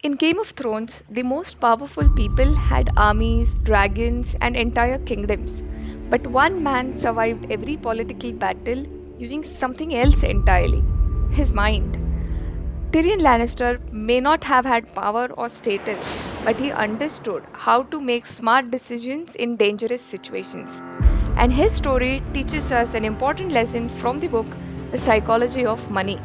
In Game of Thrones, the most powerful people had armies, dragons, and entire kingdoms. But one man survived every political battle using something else entirely: his mind. Tyrion Lannister may not have had power or status, but he understood how to make smart decisions in dangerous situations. And his story teaches us an important lesson from the book, The Psychology of Money.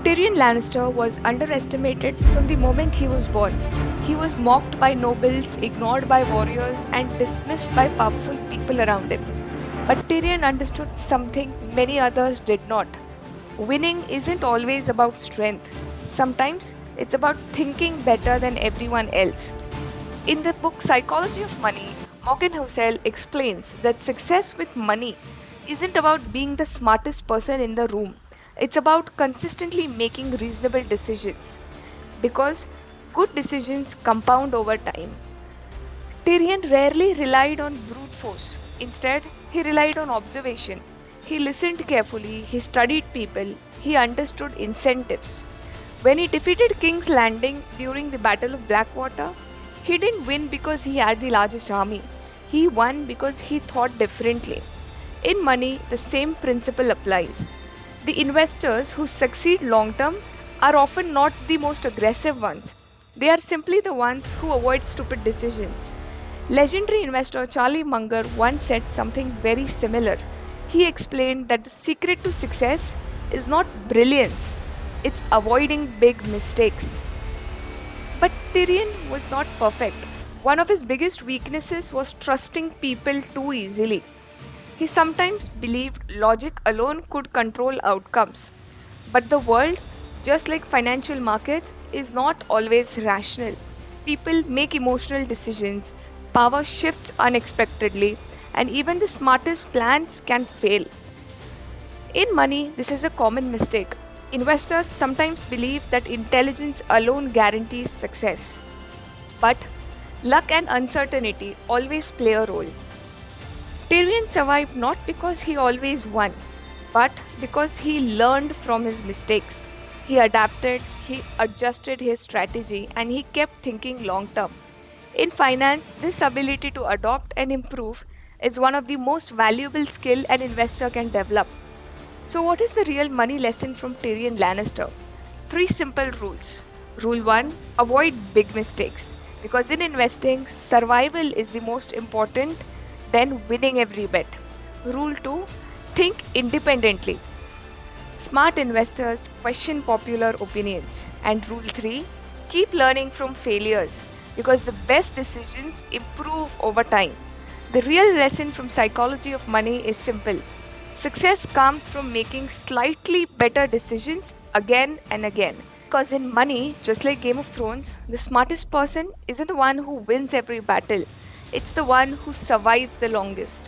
Tyrion Lannister was underestimated from the moment he was born. He was mocked by nobles, ignored by warriors, and dismissed by powerful people around him. But Tyrion understood something many others did not. Winning isn't always about strength. Sometimes it's about thinking better than everyone else. In the book Psychology of Money, Morgan Housel explains that success with money isn't about being the smartest person in the room. It's about consistently making reasonable decisions. Because good decisions compound over time. Tyrion rarely relied on brute force. Instead, he relied on observation. He listened carefully, he studied people, he understood incentives. When he defeated King's Landing during the Battle of Blackwater, he didn't win because he had the largest army. He won because he thought differently. In money, the same principle applies. The investors who succeed long term are often not the most aggressive ones. They are simply the ones who avoid stupid decisions. Legendary investor Charlie Munger once said something very similar. He explained that the secret to success is not brilliance, it's avoiding big mistakes. But Tyrion was not perfect. One of his biggest weaknesses was trusting people too easily. He sometimes believed logic alone could control outcomes. But the world, just like financial markets, is not always rational. People make emotional decisions, power shifts unexpectedly, and even the smartest plans can fail. In money, this is a common mistake. Investors sometimes believe that intelligence alone guarantees success. But luck and uncertainty always play a role. Tyrion survived not because he always won, but because he learned from his mistakes. He adapted, he adjusted his strategy, and he kept thinking long term. In finance, this ability to adopt and improve is one of the most valuable skill an investor can develop. So what is the real money lesson from Tyrion Lannister? Three simple rules. Rule 1: avoid big mistakes. Because in investing, survival is the most important than winning every bet. Rule 2: think independently. Smart investors question popular opinions. And rule 3: keep learning from failures because the best decisions improve over time. The real lesson from psychology of money is simple. Success comes from making slightly better decisions again and again. Because in money, just like Game of Thrones, the smartest person isn't the one who wins every battle, it's the one who survives the longest.